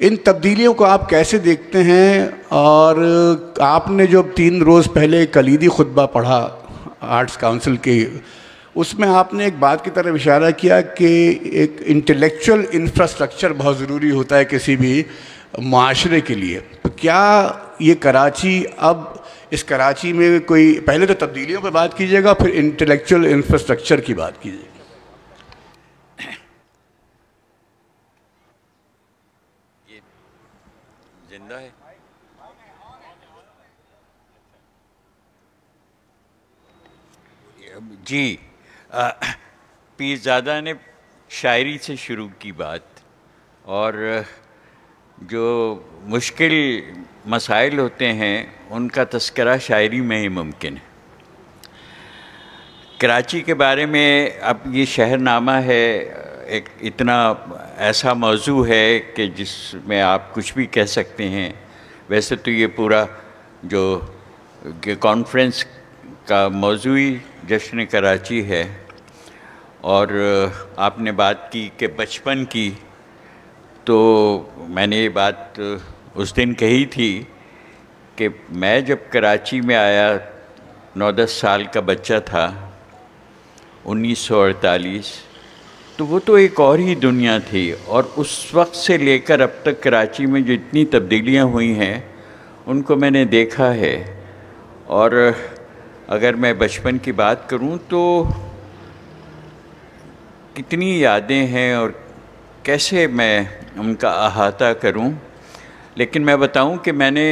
ان تبدیلیوں کو آپ کیسے دیکھتے ہیں؟ اور آپ نے جو 3 روز پہلے کلیدی خطبہ پڑھا آرٹس کونسل کے، اس میں آپ نے ایک بات کی طرف اشارہ کیا کہ ایک انٹلیکچول انفراسٹرکچر بہت ضروری ہوتا ہے کسی بھی معاشرے کے لیے. تو کیا یہ کراچی اب اس کراچی میں کوئی پہلے تو تبدیلیوں پہ بات کیجیے گا، پھر انٹلیکچول انفراسٹرکچر کی بات کیجیے گا؟ زندہ ہے. جی، پیرزادہ نے شاعری سے شروع کی بات، اور جو مشکل مسائل ہوتے ہیں ان کا تذکرہ شاعری میں ہی ممکن ہے. کراچی کے بارے میں اب یہ شہر نامہ ہے، ایک اتنا ایسا موضوع ہے کہ جس میں آپ کچھ بھی کہہ سکتے ہیں. ویسے تو یہ پورا جو کانفرنس کا موضوعی جشن کراچی ہے، اور آپ نے بات کی کہ بچپن کی، تو میں نے یہ بات اس دن کہی تھی کہ میں جب کراچی میں آیا 9-10 سال کا بچہ تھا 1948، تو وہ تو ایک اور ہی دنیا تھی. اور اس وقت سے لے کر اب تک کراچی میں جتنی تبدیلیاں ہوئی ہیں ان کو میں نے دیکھا ہے. اور اگر میں بچپن کی بات کروں تو کتنی یادیں ہیں اور کیسے میں ان کا احاطہ کروں. لیکن میں بتاؤں کہ میں نے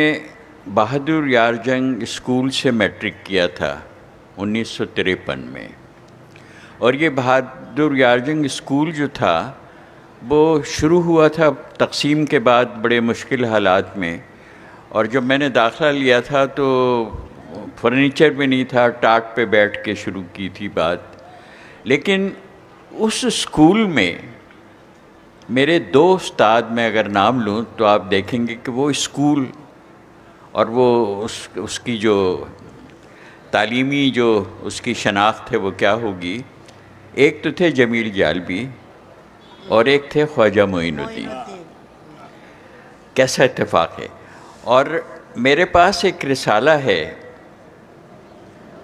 بہادر یار جنگ اسکول سے میٹرک کیا تھا 1953 میں، اور یہ بہادر یار جنگ اسکول جو تھا وہ شروع ہوا تھا تقسیم کے بعد بڑے مشکل حالات میں. اور جب میں نے داخلہ لیا تھا تو فرنیچر بھی نہیں تھا، ٹاٹ پہ بیٹھ کے شروع کی تھی بات. لیکن اس اسکول میں میرے 2 استاد میں اگر نام لوں تو آپ دیکھیں گے کہ وہ اسکول اور وہ اس کی جو تعلیمی جو اس کی شناخت ہے وہ کیا ہوگی. ایک تو تھے جمیل جالبی اور ایک تھے خواجہ معین الدین. کیسا اتفاق ہے. اور میرے پاس ایک رسالہ ہے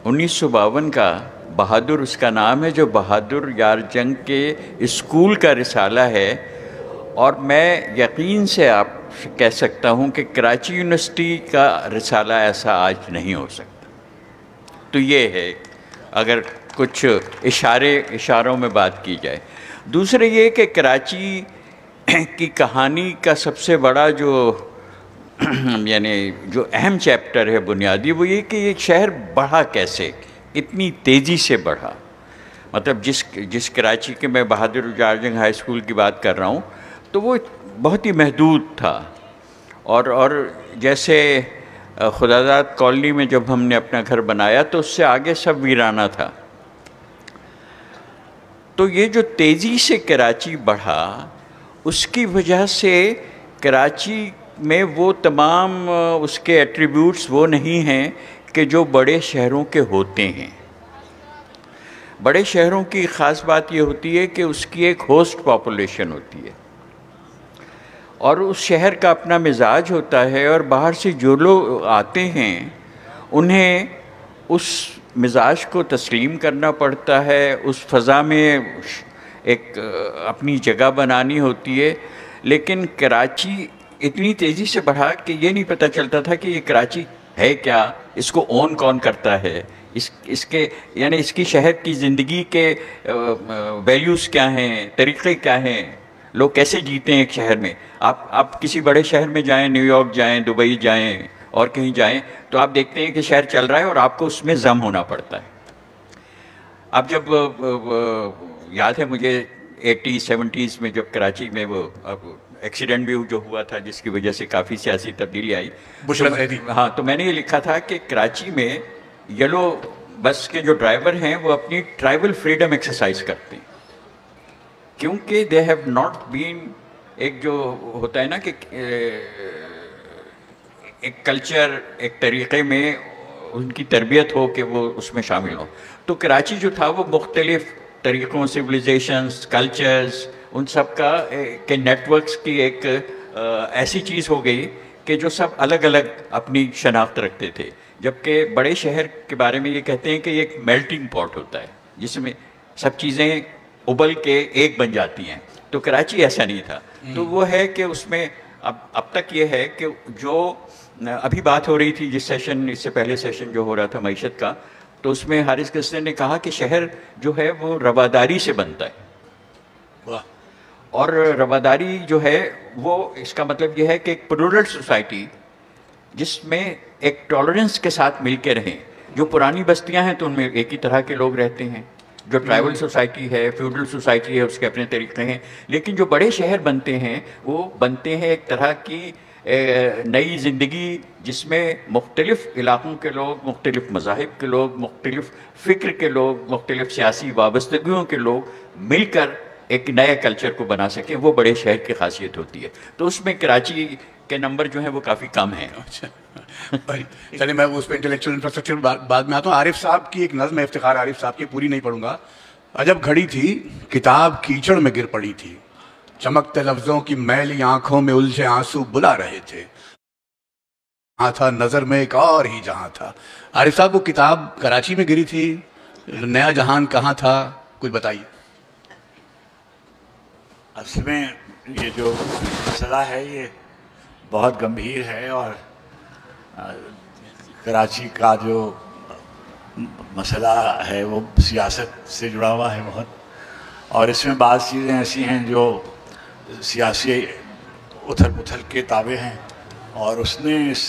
1952 کا، بہادر اس کا نام ہے، جو بہادر یار جنگ کے اسکول کا رسالہ ہے. اور میں یقین سے آپ کہہ سکتا ہوں کہ کراچی یونیورسٹی کا رسالہ ایسا آج نہیں ہو سکتا. تو یہ ہے اگر کچھ اشاروں میں بات کی جائے. دوسرے یہ کہ کراچی کی کہانی کا سب سے بڑا جو یعنی جو اہم چیپٹر ہے بنیادی، وہ یہ کہ یہ شہر بڑھا کیسے، اتنی تیزی سے بڑھا. مطلب جس کراچی کے میں بہادر یار جنگ ہائی اسکول کی بات کر رہا ہوں تو وہ بہت ہی محدود تھا. اور جیسے خداداد کالونی میں جب ہم نے اپنا گھر بنایا تو اس سے آگے سب ویرانہ تھا. تو یہ جو تیزی سے کراچی بڑھا، اس کی وجہ سے کراچی میں وہ تمام اس کے ایٹریبیوٹس وہ نہیں ہیں کہ جو بڑے شہروں کے ہوتے ہیں. بڑے شہروں کی خاص بات یہ ہوتی ہے کہ اس کی ایک ہوسٹ پاپولیشن ہوتی ہے، اور اس شہر کا اپنا مزاج ہوتا ہے، اور باہر سے جو لوگ آتے ہیں انہیں اس مزاج کو تسلیم کرنا پڑتا ہے، اس فضا میں ایک اپنی جگہ بنانی ہوتی ہے. لیکن کراچی اتنی تیزی سے بڑھا کہ یہ نہیں پتہ چلتا تھا کہ یہ کراچی ہے کیا، اس کو اون کون کرتا ہے، اس کے یعنی اس کی شہر کی زندگی کے ویلیوز کیا ہیں، طریقے کیا ہیں، لوگ کیسے جیتے ہیں ایک شہر میں. آپ کسی بڑے شہر میں جائیں، نیو یارک جائیں، دبئی جائیں اور کہیں جائیں، تو آپ دیکھتے ہیں کہ شہر چل رہا ہے اور آپ کو اس میں ضم ہونا پڑتا ہے. اب جب یاد ہے مجھے 80s-70s میں جب کراچی میں وہ ایکسیڈنٹ بھی جو ہوا تھا جس کی وجہ سے کافی سیاسی تبدیلی آئی، ہاں، تو میں نے یہ لکھا تھا کہ کراچی میں یلو بس کے جو ڈرائیور ہیں وہ اپنی ٹرائبل فریڈم ایکسرسائز کرتے ہیں، کیونکہ دے ہیو ناٹ بین، ایک جو ہوتا ہے نا کہ ایک کلچر، ایک طریقے میں ان کی تربیت ہو کہ وہ اس میں شامل ہو. تو کراچی جو تھا وہ مختلف طریقوں، سویلائزیشنز، کلچرز، ان سب کا کے نیٹ ورکس کی ایک ایسی چیز ہو گئی کہ جو سب الگ الگ اپنی شناخت رکھتے تھے، جبکہ بڑے شہر کے بارے میں یہ کہتے ہیں کہ یہ ایک میلٹنگ پاٹ ہوتا ہے جس میں سب چیزیں ابل کے ایک بن جاتی ہیں. تو کراچی ایسا نہیں تھا. تو وہ ہے کہ اس میں اب تک یہ ہے کہ جو ابھی بات ہو رہی تھی جس سیشن، اس سے پہلے سیشن جو ہو رہا تھا معیشت کا، تو اس میں حارث گسنر نے کہا کہ شہر جو ہے وہ رواداری سے بنتا ہے. اور رواداری جو ہے وہ اس کا مطلب یہ ہے کہ ایک پلورل سوسائٹی جس میں ایک ٹالرنس کے ساتھ مل کے رہیں. جو پرانی بستیاں ہیں تو ان میں ایک ہی طرح کے لوگ رہتے ہیں. جو ٹرائبل سوسائٹی ہے، فیوڈل سوسائٹی ہے، اس کے اپنے طریقے ہیں. لیکن جو بڑے شہر بنتے ہیں وہ بنتے ہیں ایک طرح کی نئی زندگی جس میں مختلف علاقوں کے لوگ، مختلف مذاہب کے لوگ، مختلف فکر کے لوگ، مختلف سیاسی وابستگیوں کے لوگ مل کر ایک نئے کلچر کو بنا سکیں. وہ بڑے شہر کی خاصیت ہوتی ہے. تو اس میں کراچی کے نمبر جو ہیں وہ کافی کم ہیں. چلیے میں اس پہ انٹلیکچوئل انفراسٹرکچر بعد میں آتا ہوں. عارف صاحب کی ایک نظم ہے افتخار عارف صاحب کی، پوری نہیں پڑھوں گا. عجب گھڑی تھی کتاب کیچڑ میں گر پڑی تھی، چمکتے لفظوں کی میلی آنکھوں میں الجھے آنسو بلا رہے تھے. ہاں تھا نظر میں ایک اور ہی جہاں تھا. عارف صاحب وہ کتاب کراچی میں گری تھی، نیا جہان کہاں تھا، کچھ بتائیے. اصل میں یہ جو مسئلہ ہے یہ بہت گمبھیر ہے، اور کراچی کا جو مسئلہ ہے وہ سیاست سے جڑا ہوا ہے بہت. اور اس میں بعض چیزیں ایسی ہیں جو سیاسی اتھل پتھل کے تابع ہیں، اور اس نے اس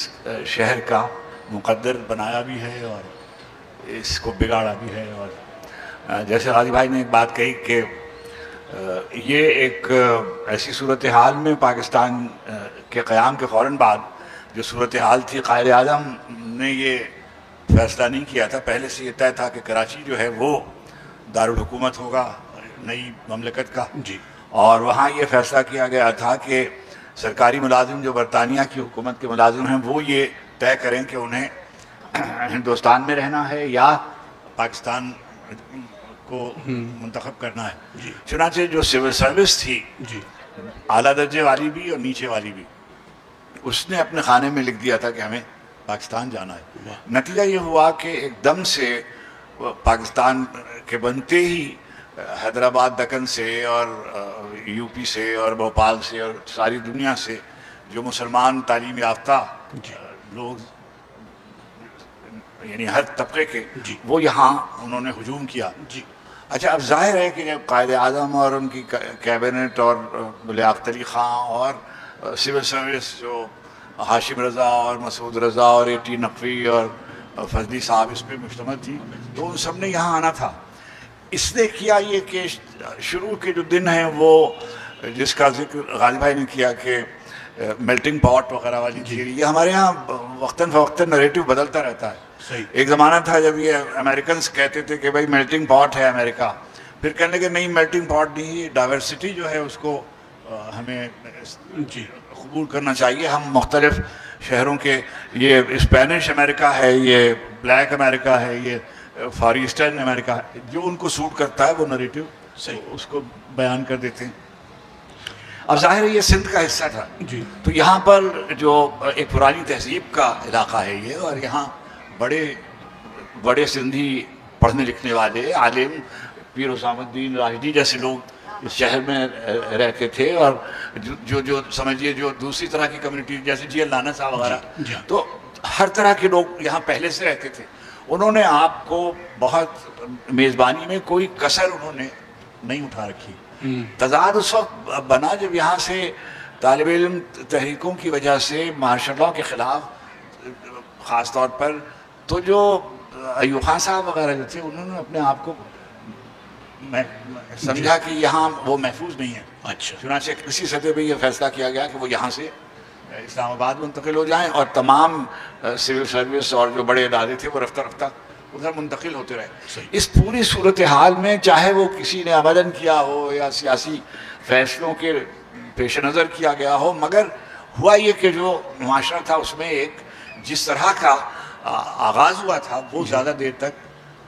شہر کا مقدر بنایا بھی ہے اور اس کو بگاڑا بھی ہے. اور جیسے غازی بھائی نے ایک بات کہی کہ یہ ایک ایسی صورتحال میں پاکستان کے قیام کے فوراً بعد جو صورتحال تھی، قائد اعظم نے یہ فیصلہ نہیں کیا تھا، پہلے سے یہ طے تھا کہ کراچی جو ہے وہ دارالحکومت ہوگا نئی مملکت کا. جی. اور وہاں یہ فیصلہ کیا گیا تھا کہ سرکاری ملازم جو برطانیہ کی حکومت کے ملازم ہیں وہ یہ طے کریں کہ انہیں ہندوستان میں رہنا ہے یا پاکستان کو منتخب کرنا ہے. جی. چنانچہ جو سول سروس تھی، جی، اعلیٰ درجے والی بھی اور نیچے والی بھی، اس نے اپنے خانے میں لکھ دیا تھا کہ ہمیں پاکستان جانا ہے. نتیجہ یہ ہوا کہ ایک دم سے پاکستان کے بنتے ہی حیدرآباد دکن سے اور یو پی سے اور بھوپال سے اور ساری دنیا سے جو مسلمان تعلیم یافتہ لوگ، یعنی ہر طبقے کے، وہ یہاں انہوں نے ہجوم کیا. جی. اچھا، اب ظاہر ہے کہ جب قائد اعظم اور ان کی کیبنٹ اور لیاقت علی خان اور سول سروس جو ہاشم رضا اور مسعود رضا اور اے ٹی نقوی اور فضلی صاحب اس پہ مشتمل تھی، تو ان سب نے یہاں آنا تھا. اس نے کیا یہ کہ شروع کے جو دن ہیں وہ جس کا ذکر غازی بھائی نے کیا کہ میلٹنگ پاٹ وغیرہ والی تھیوری، یہ ہمارے ہاں وقتاً فوقتاً نریٹو بدلتا رہتا ہے. ایک زمانہ تھا جب یہ امریکنز کہتے تھے کہ بھائی میلٹنگ پاٹ ہے امریکہ، پھر کہنے کہ نہیں میلٹنگ پاٹ نہیں، ڈائیورسٹی جو ہے اس کو ہمیں قبول کرنا چاہیے. ہم مختلف شہروں کے، یہ اسپینش امریکہ ہے، یہ بلیک امریکہ ہے، یہ فار ایسٹرن امریکہ ہے، جو ان کو سوٹ کرتا ہے وہ نریٹو اس کو بیان کر دیتے ہیں. اب ظاہر ہے یہ سندھ کا حصہ تھا. جی. تو یہاں پر جو ایک پرانی تہذیب کا علاقہ ہے یہ، اور یہاں بڑے بڑے سندھی پڑھنے لکھنے والے عالم پیر حسام الدین راشدی جیسے لوگ اس شہر میں رہتے تھے، اور جو سمجھیے جو دوسری طرح کی کمیونٹی جیسے جی لانا صاحب وغیرہ، تو ہر طرح کے لوگ یہاں پہلے سے رہتے تھے. انہوں نے آپ کو بہت میزبانی میں کوئی کسر انہوں نے نہیں اٹھا رکھی. تضاد اس وقت بنا جب یہاں سے طالب علم تحریکوں کی وجہ سے مارشل لاء کے خلاف خاص طور پر، تو جو ایوب خان صاحب وغیرہ جو تھے انہوں نے اپنے آپ کو سمجھا کہ یہاں وہ محفوظ نہیں ہے. اچھا. چنانچہ کسی سطح پہ یہ فیصلہ کیا گیا کہ وہ یہاں سے اسلام آباد منتقل ہو جائیں، اور تمام سول سروس اور جو بڑے ادارے تھے وہ رفتہ رفتہ ادھر منتقل ہوتے رہے. اس پوری صورتحال میں چاہے وہ کسی نے عمدن کیا ہو یا سیاسی فیصلوں کے پیش نظر کیا گیا ہو، مگر ہوا یہ کہ جو معاشرہ تھا اس میں ایک جس طرح کا آغاز ہوا تھا وہ زیادہ دیر تک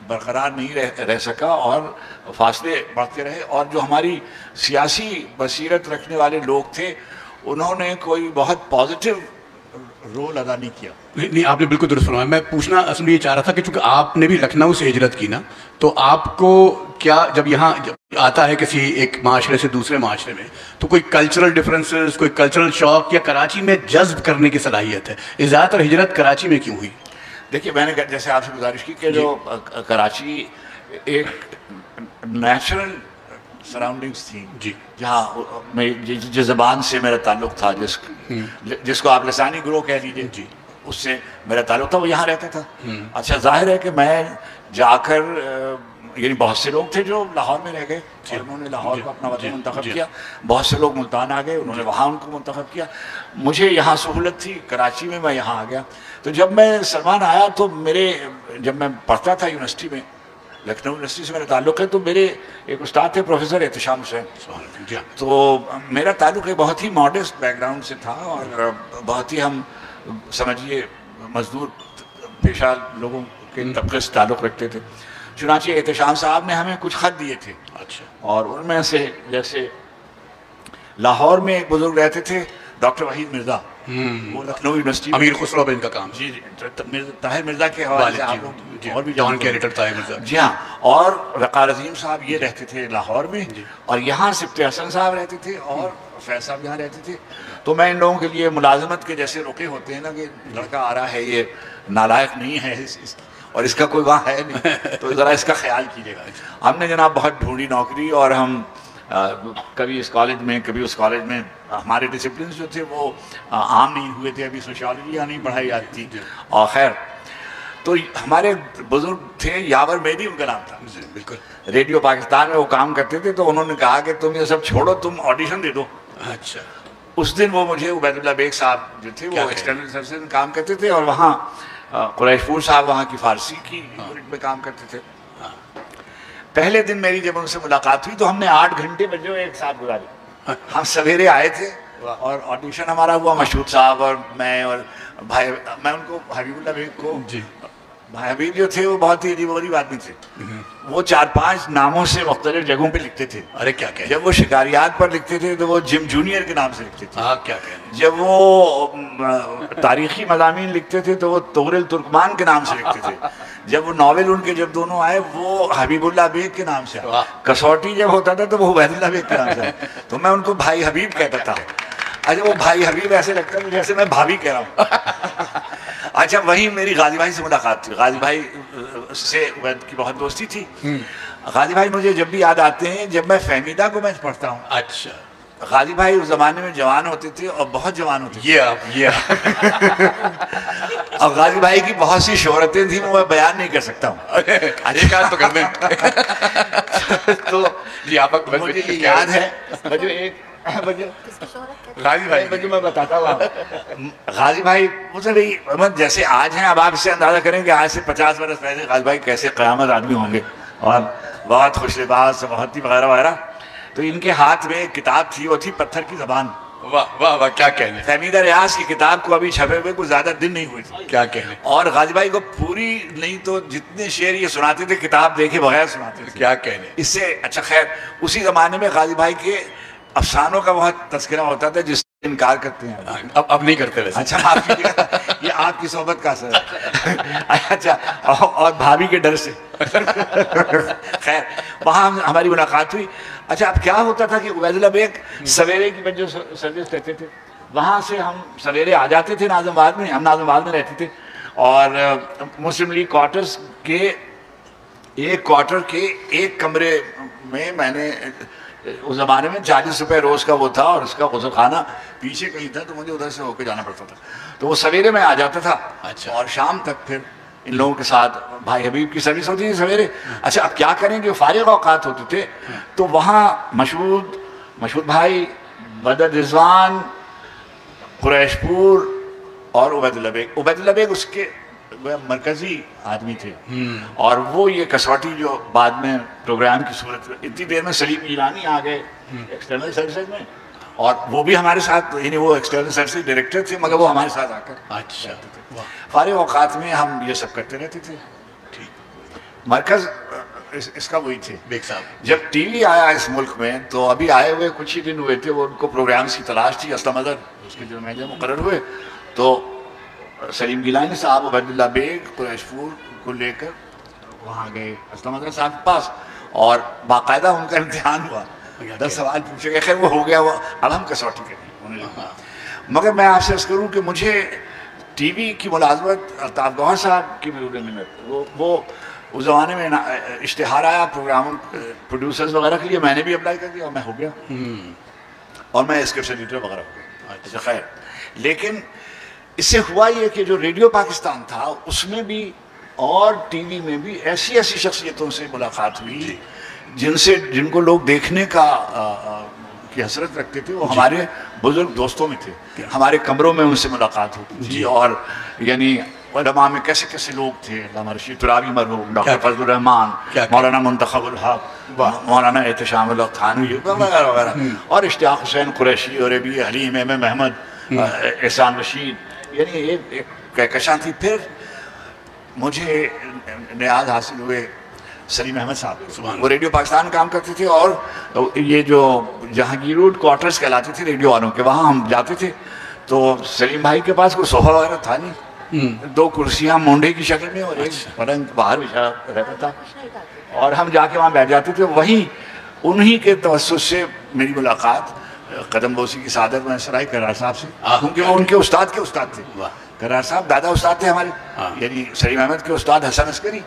برقرار نہیں رہ سکا، اور فاصلے بڑھتے رہے. اور جو ہماری سیاسی بصیرت رکھنے والے لوگ تھے انہوں نے کوئی بہت پازیٹیو رول ادا نہیں کیا. نہیں, آپ نے بالکل درست فرمایا. میں پوچھنا اصل میں یہ چاہ رہا تھا کہ چونکہ آپ نے بھی لکھنؤ سے ہجرت کی نا, تو آپ کو کیا جب یہاں آتا ہے کسی ایک معاشرے سے دوسرے معاشرے میں, تو کوئی کلچرل ڈفرینسز, کوئی کلچرل شوق یا کراچی میں جذب کرنے کی صلاحیت ہے؟ زیادہ تر ہجرت کراچی میں کیوں ہوئی؟ دیکھیے, میں نے جیسے آپ سے گزارش کی کہ جو کراچی ایک نیچرل سراؤنڈنگس تھی جی, جہاں میں جس زبان سے میرا تعلق تھا, جس کو آپ لسانی گروہ کہہ لیجیے, جی, اس سے میرا تعلق تھا, وہ یہاں رہتا تھا. اچھا, ظاہر ہے کہ میں جا کر, یعنی بہت سے لوگ تھے جو لاہور میں رہ گئے اور انہوں نے لاہور کو اپنا وطن منتخب کیا, بہت سے لوگ ملتان آ گئے, انہوں نے وہاں ان کو منتخب کیا. مجھے یہاں سہولت تھی کراچی میں یہاں آ گیا. تو جب میں سلمان آیا تو جب میں پڑھتا تھا یونیورسٹی میں, لکھنؤ یونیورسٹی سے میرا تعلق ہے, تو میرے ایک استاد تھے پروفیسر احتشام حسین. تو میرا تعلق ایک بہت ہی ماڈسٹ بیک گراؤنڈ سے تھا اور بہت ہی, ہم سمجھیے, مزدور پیشہ لوگوں کے طبقے سے تعلق رکھتے تھے. چنانچہ احتشام صاحب نے ہمیں کچھ خط دیے تھے, اور ان میں سے جیسے لاہور میں ایک بزرگ رہتے تھے ڈاکٹر وحید مرزا, وہ لکھنؤ یونیورسٹی امیر خسرو بن کا کام. جی, طاہر مرزا کے حوالے سے آپ لوگ اور بھی جان کے ایڈیٹر طاہر مرزا. جی ہاں, اور وقار عظیم صاحب یہ رہتے تھے لاہور میں, اور یہاں سبت حسن صاحب رہتے تھے, اور فیض صاحب یہاں رہتے تھے. تو میں ان لوگوں کے لیے ملازمت کے جیسے رکے ہوتے ہیں نا, کہ لڑکا آ رہا ہے, یہ نالائق نہیں ہے اور اس کا کوئی وہاں ہے نہیں, تو ذرا اس کا خیال کیجیے گا. ہم نے جناب بہت ڈھونڈی نوکری, اور ہم کبھی اس کالج میں کبھی اس کالج میں, ہمارے ڈسپلنز جو تھے وہ عام نہیں ہوئے تھے, ابھی سوشیالوجی یہاں نہیں پڑھائی جاتی تھی. اور خیر, تو ہمارے بزرگ تھے, یاور میری ان کا نام تھا, بالکل, ریڈیو پاکستان میں وہ کام کرتے تھے. تو انہوں نے کہا کہ تم یہ سب چھوڑو, تم آڈیشن دے دو. اچھا, اس دن وہ مجھے عبید اللہ بیگ صاحب جو تھے, وہ ایکسٹرنل سروس میں کام کرتے تھے, اور وہاں قریش پور صاحب وہاں کی فارسی کی یونٹ میں کام کرتے تھے. پہلے دن میری جب ان سے ملاقات ہوئی تو ہم نے 8 گھنٹے بجے ایک ساتھ گزارے. ہم سویرے آئے تھے اور آڈیشن ہمارا ہوا, مشہود صاحب اور میں, اور بھائی, میں ان کو حبیب اللہ بیگ کو, بھائی حبیب جو تھے وہ بہت ہی عجیب و غریب آدمی تھے. وہ 4-5 ناموں سے مختلف جگہوں پہ لکھتے تھے. ارے کیا کہیں, جب وہ شکاریات پر لکھتے تھے تو وہ جم جونیئر کے نام سے لکھتے تھے. کیا کہیں, جب وہ تاریخی مضامین لکھتے تھے تو وہ طغرل ترکمان کے نام سے لکھتے تھے. جب وہ ناول ان کے جب دونوں آئے, وہ حبیب اللہ بیگ کے نام سے آئے. کسوٹی جب ہوتا تھا تو وہ عبید اللہ بیگ کے نام سے آئے. تو میں ان کو بھائی حبیب کہتا تھا. اچھا, وہ بھائی حبیب ایسے لگتا ہے جیسے میں بھابھی کہہ رہا ہوں. اچھا, وہیں میری غازی بھائی سے ملاقات تھی. غازی بھائی سے عبید کی بہت دوستی تھی. غازی بھائی مجھے جب بھی یاد آتے ہیں جب میں فہمیدہ کو میں پڑھتا ہوں. اچھا, غازی بھائی اس زمانے میں جوان ہوتے تھے, اور بہت جوان ہوتے تھے. یہ اور غازی بھائی کی بہت سی شہرتیں تھیں, وہ میں بیان نہیں کر سکتا ہوں. ایک آدھ تو کر دیں. تو جی, آپ مجھے یہ یاد ہے, غازی بھائی میں بتاتا ہوں. غازی بھائی جیسے آج ہیں, اب آپ اس سے اندازہ کریں کہ آج سے 50 برس پہلے غازی بھائی کیسے قیامت آدمی ہوں گے, اور بہت خوش لباس, بہت ہی وغیرہ وغیرہ. تو ان کے ہاتھ میں ایک کتاب تھی, وہ تھی پتھر کی زبان. واہ واہ واہ, کیا کہنے, فہمیدہ ریاض کی کتاب کو ابھی چھپے ہوئے کوئی زیادہ دن نہیں ہوئے تھے. کیا کہنے, اور غازی بھائی کو پوری نہیں تو جتنے شعر یہ سناتے تھے کتاب دیکھے بغیر سناتے تھے. کیا کہنے, اس سے اچھا, خیر, اسی زمانے میں غازی بھائی کے افسانوں کا بہت تذکرہ ہوتا تھا, جس سے انکار کرتے ہیں. اب نہیں کرتے ویسے. اچھا, یہ آپ کی صحبت کا اثر ہے. اچھا, اور بھابھی کے ڈر سے. خیر, وہاں ہماری ملاقات ہوئی. اچھا, اب کیا ہوتا تھا کہ عبید اللہ بیگ سویرے کی جو سروس رہتے تھے, وہاں سے ہم سویرے آ جاتے تھے ناظم آباد میں. ہم ناظم آباد میں رہتے تھے, اور مسلم لیگ کوارٹرز کے ایک کوارٹر کے ایک کمرے میں میں نے, اس زمانے میں 40 روپے روز کا وہ تھا, اور اس کا غسل خانہ پیچھے کہیں تھا, تو مجھے ادھر سے ہو کے جانا پڑتا تھا. تو وہ سویرے میں آ جاتا تھا. اچھا, اور شام تک پھر ان لوگوں کے ساتھ بھائی حبیب کی سروس ہوتی تھی سویرے. اچھا, اب کیا کریں, جو فارغ اوقات ہوتے تھے تو وہاں مشہود بھائی, بدر رضوان, قریش پور اور عبید اللہ بیگ. عبید اللہ بیگ اس کے مرکزی آدمی تھے, اور وہ یہ کسوٹی جو بعد میں پروگرام کی صورت میں, اتنی دیر میں سلیم ایرانی آ گئے ایکسٹرنل سروسز میں, اور وہ بھی ہمارے ساتھ, یعنی وہ ایکسٹرنل سروسز ڈائریکٹر تھے, مگر وہ ہمارے ساتھ آ کر اچھا, فارغ اوقات میں ہم یہ سب کرتے رہتے تھے. مرکز اس کا وہی تھے بیگ صاحب. جب ٹی وی آیا اس ملک میں تو ابھی آئے ہوئے کچھ ہی دن ہوئے تھے, وہ ان کو پروگرامس کی تلاش تھی. اسلم اظہر اس کے جو مینیجر مقرر ہوئے تو سلیم گیلانی صاحب, عبید اللہ بیگ, قریش پور کو لے کر وہاں گئے اسلم اظہر صاحب کے پاس, اور باقاعدہ ان کا امتحان ہوا, 10 سوال پوچھے گئے. خیر وہ ہو گیا, وہ اب ہم کسوٹی کریں. مگر میں آپ سے عرض کروں کہ مجھے ٹی وی کی ملازمت الطاف گوہر صاحب کی بھی وہ اس زمانے میں اشتہار آیا پروگرام پروڈیوسرز وغیرہ کے لیے, میں نے بھی اپلائی کر دیا اور میں ہو گیا, اور میں اسکرپٹ ایڈیٹر وغیرہ ہو گیا. اچھا خیر, لیکن اس سے ہوا یہ کہ جو ریڈیو پاکستان تھا اس میں بھی اور ٹی وی میں بھی ایسی شخصیتوں سے ملاقات ہوئی جن کو لوگ دیکھنے کی حسرت رکھتے تھے. وہ ہمارے بزرگ دوستوں میں تھے, ہمارے کمروں میں ان سے ملاقات ہوتی تھی. اور یعنی علماء میں کیسے کیسے لوگ تھے, علامہ رشید ترابی مرحوم, ڈاکٹر فضل الرحمان, مولانا منتخب الحق, مولانا احتشام الحق تھانوی وغیرہ وغیرہ, اور اشتیاق حسین قریشی, اور ابھی حلیم ایم احمد, احسان رشید, یعنی ایک کہکشاں تھی. پھر مجھے نیاز حاصل ہوئے سلیم احمد صاحب, وہ ریڈیو پاکستان کام کرتے تھے, اور یہ جو جہانگیر روڈ کوارٹرز کہلاتے تھے ریڈیو والوں کے, وہاں ہم جاتے تھے. تو سلیم بھائی کے پاس کوئی صوفہ وغیرہ تھا نہیں, 2 کرسیاں مونڈے کی شکل میں اور ایک پلنگ باہر بچھا رہتا تھا, اور ہم جا کے وہاں بیٹھ جاتے تھے. وہیں انہی کے توسط سے میری ملاقات قدم بوسی کی سعادت میں سرائی کرار صاحب سے, کیونکہ وہ ان کے استاد کے استاد تھے. کرار صاحب دادا استاد تھے ہمارے, یعنی سلیم احمد کے استاد حسن عسکری,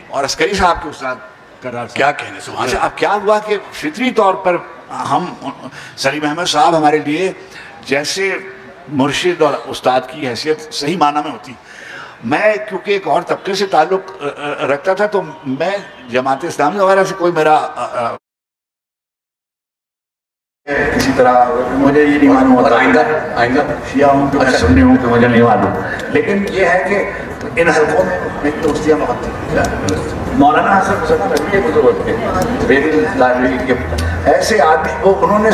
اور عسکری صاحب کے استاد کرار صاحب. کیا کہنے سبحان اللہ. اب کیا ہوا کہ فطری طور پر ہم سلیم احمد صاحب ہمارے لیے جیسے مرشد اور استاد کی حیثیت صحیح معنی میں ہوتی. میں کیونکہ ایک اور طبقے سے تعلق رکھتا تھا, تو میں جماعت اسلامی وغیرہ سے کوئی میرا کسی طرح مجھے یہ نہیں معلوم ہوتا, آئندہ شیعہ ہوں کہ میں سنی ہوں کہ مجھے نہیں معلوم, لیکن یہ ہے کہ ان حلقوں میں میری دوستیاں بہت تھیں. مولانا حسن حسن نبی بزرگ ہوتے ہیں بیدل لائبریری کے ایسے آدمی, وہ انہوں نے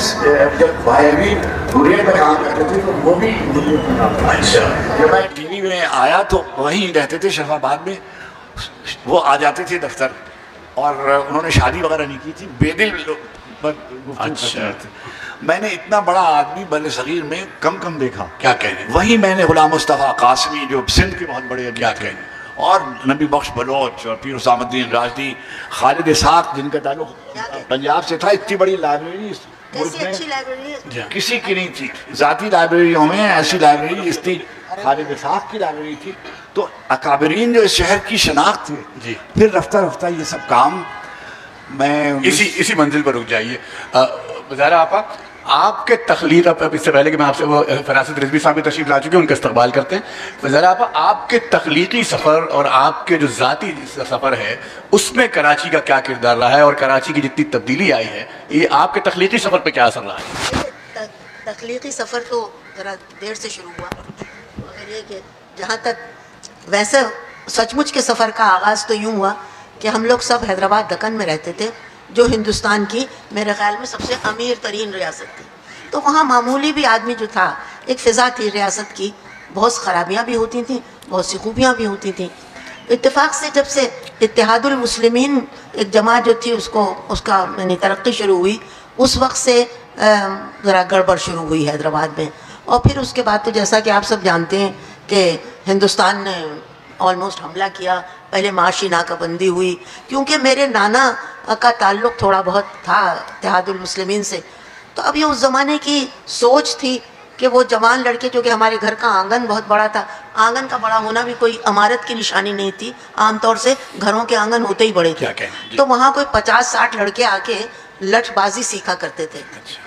جب بھائی حریت میں کام کرتے تھے تو وہ بھی جب میں ٹی وی میں آیا تو وہیں رہتے تھے شرف آباد میں, وہ آ جاتے تھے دفتر, اور انہوں نے شادی وغیرہ نہیں کی تھی, بیدل پر گفتگو کرتے. میں نے اتنا بڑا آدمی بر صغیر میں کم دیکھا. کیا کہنے, وہیں میں نے غلام مصطفیٰ قاسمی جو سندھ کے بہت بڑے ادیب تھے, اور نبی بخش بلوچ, اور پیر حسام الدین راشدی, خالد اسحاق جن کا تعلق پنجاب سے تھا. اتنی بڑی لائبریری ملک میں کسی کی نہیں تھی. ذاتی لائبریریوں میں ایسی لائبریری اس تھی, خالد اسحاق کی لائبریری تھی. تو اکابرین جو اس شہر کی شناخت تھے. پھر رفتہ رفتہ یہ سب کام میں اسی منزل پر رک جائیے. وزارہ آپا, آپ کے تخلیق, اب اس سے پہلے کہ میں آپ سے وہ فراست رضوی صاحب بھی تشریف لا چکے ہیں, ان کا استقبال کرتے ہیں. وزارہ آپا, آپ کے تخلیقی سفر اور آپ کے جو ذاتی سفر ہے اس میں کراچی کا کیا کردار رہا ہے, اور کراچی کی جتنی تبدیلی آئی ہے یہ آپ کے تخلیقی سفر پہ کیا اثر رہا ہے؟ تخلیقی سفر تو ذرا دیر سے شروع ہوا, مگر یہ کہ جہاں تک ویسے سچ مچ کے سفر کا آغاز تو یوں ہوا کہ ہم لوگ سب حیدرآباد دکن میں رہتے تھے, جو ہندوستان کی میرے خیال میں سب سے امیر ترین ریاست تھی. تو وہاں معمولی بھی آدمی جو تھا, ایک فضا تھی ریاست کی, بہت خرابیاں بھی ہوتی تھیں, بہت سی خوبیاں بھی ہوتی تھیں. اتفاق سے جب سے اتحاد المسلمین ایک جماعت جو تھی اس کا یعنی ترقی شروع ہوئی, اس وقت سے ذرا گڑبڑ شروع ہوئی حیدرآباد میں. اور پھر اس کے بعد تو جیسا کہ آپ سب جانتے ہیں کہ ہندوستان نے آلموسٹ حملہ کیا. پہلے معاشی ناکہ بندی ہوئی, کیونکہ میرے نانا کا تعلق تھوڑا بہت تھا اتحاد المسلمین سے. تو اب یہ اس زمانے کی سوچ تھی کہ وہ جوان لڑکے, جو کہ ہمارے گھر کا آنگن بہت بڑا تھا, آنگن کا بڑا ہونا بھی کوئی عمارت کی نشانی نہیں تھی, عام طور سے گھروں کے آنگن ہوتے ہی بڑے تھے. تو وہاں کوئی 50-60 لڑکے آ کے لٹھ بازی سیکھا کرتے تھے.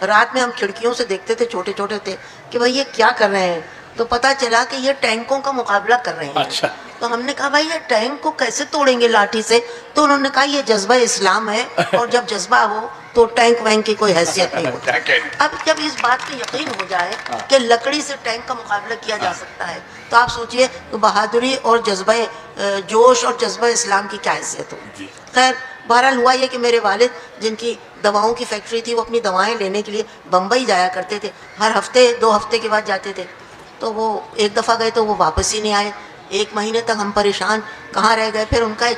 رات میں ہم کھڑکیوں سے دیکھتے تھے, چھوٹے چھوٹے تھے, کہ بھائی یہ کیا کر رہے ہیں. تو پتہ چلا کہ یہ ٹینکوں کا مقابلہ کر رہے ہیں. تو ہم نے کہا بھائی یہ ٹینک کو کیسے توڑیں گے لاٹھی سے. تو انہوں نے کہا یہ جذبہ اسلام ہے, اور جب جذبہ ہو تو ٹینک وینک کی کوئی حیثیت نہیں ہوتی. اب جب اس بات پہ یقین ہو جائے کہ لکڑی سے ٹینک کا مقابلہ کیا جا سکتا ہے, تو آپ سوچئے بہادری اور جذبہ جوش اور جذبہ اسلام کی کیا حیثیت ہو. خیر بہرحال ہوا یہ کہ میرے والد جن کی دواؤں کی فیکٹری تھی, وہ اپنی دوائیں لینے کے لیے بمبئی جایا کرتے تھے. ہر ہفتے 2 ہفتے کے بعد جاتے تھے. تو وہ ایک دفعہ گئے تو وہ واپس ہی نہیں آئے. 1 مہینے تک ہم پریشان, کہاں رہ گئے. پھر ان کا ایک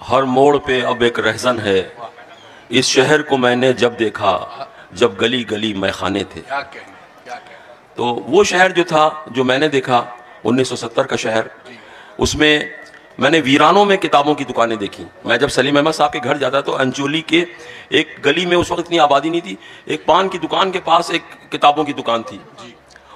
ہر موڑ پہ اب ایک رہزن ہے، اس شہر کو میں نے جب دیکھا جب گلی گلی میخانے تھے. تو وہ شہر جو تھا جو میں نے دیکھا 1970 کا شہر، اس میں میں نے ویرانوں میں کتابوں کی دکانیں دیکھی. میں جب سلیم احمد صاحب کے گھر جاتا تو انچولی کے ایک گلی میں، اس وقت اتنی آبادی نہیں تھی، ایک پان کی دکان کے پاس ایک کتابوں کی دکان تھی.